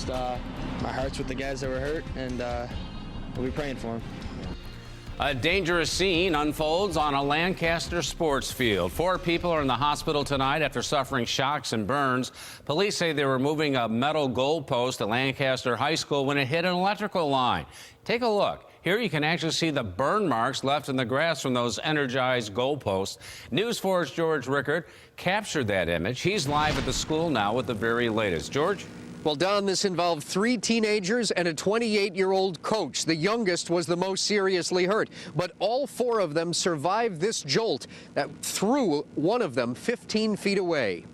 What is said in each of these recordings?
Just my heart's with the guys that were hurt, and we'll be praying for them. A dangerous scene unfolds on a Lancaster sports field. 4 people are in the hospital tonight after suffering shocks and burns. Police say they were moving a metal goalpost at Lancaster High School when it hit an electrical line. Take a look. Here you can actually see the burn marks left in the grass from those energized goalposts. News 4's George Rickard captured that image. He's live at the school now with the very latest. George? Well, Don, this involved 3 teenagers and a 28-year-old coach. The youngest was the most seriously hurt, but all 4 of them survived this jolt that threw one of them 15 feet away.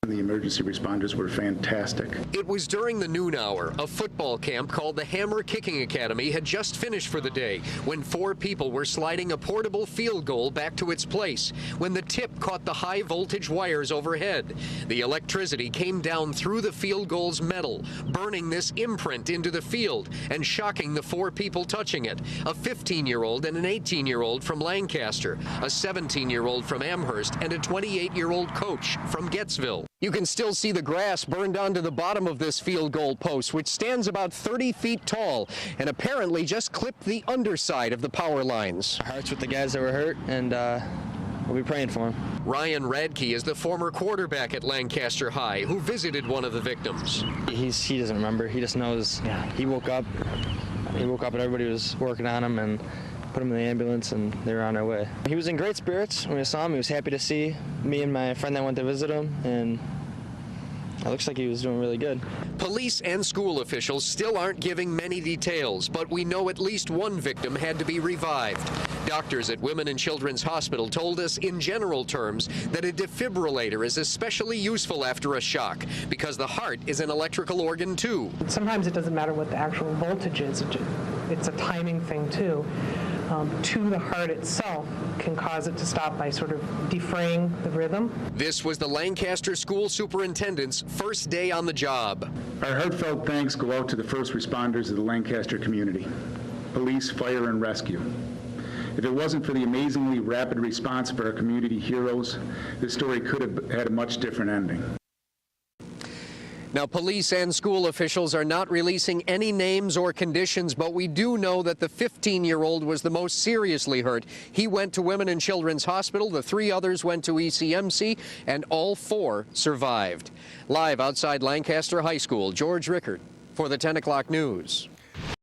The emergency responders were fantastic. It was during the noon hour. A football camp called the Hammer Kicking Academy had just finished for the day when 4 people were sliding a portable field goal back to its place when the tip caught the high voltage wires overhead. The electricity came down through the field goal's metal, burning this imprint into the field and shocking the 4 people touching it. A 15-year-old and an 18-year-old from Lancaster, a 17-year-old from Amherst, and a 28-year-old coach from Gettsville. You can still see the grass burned onto the bottom of this field goal post, which stands about 30 feet tall and apparently just clipped the underside of the power lines. Our heart's with the guys that were hurt, and we'll be praying for them. Ryan Radke is the former quarterback at Lancaster High who visited one of the victims. He doesn't remember. He just knows he woke up. He woke up and everybody was working on him and put him in the ambulance, and they were on their way. He was in great spirits when we saw him. He was happy to see me and my friend that went to visit him, and it looks like he was doing really good. Police and school officials still aren't giving many details, but we know at least one victim had to be revived. Doctors at Women and Children's Hospital told us in general terms that a defibrillator is especially useful after a shock because the heart is an electrical organ too. Sometimes it doesn't matter what the actual voltage is. It's a timing thing too. To the heart itself can cause it to stop by sort of defraying the rhythm. This was the Lancaster school superintendent's first day on the job. Our heartfelt thanks go out to the first responders of the Lancaster community, police, fire, and rescue. If it wasn't for the amazingly rapid response of our community heroes, this story could have had a much different ending. Now, police and school officials are not releasing any names or conditions, but we do know that the 15-year-old was the most seriously hurt. He went to Women and Children's Hospital. The 3 others went to ECMC, and all 4 survived. Live outside Lancaster High School, George Rickard for the 10 o'clock news.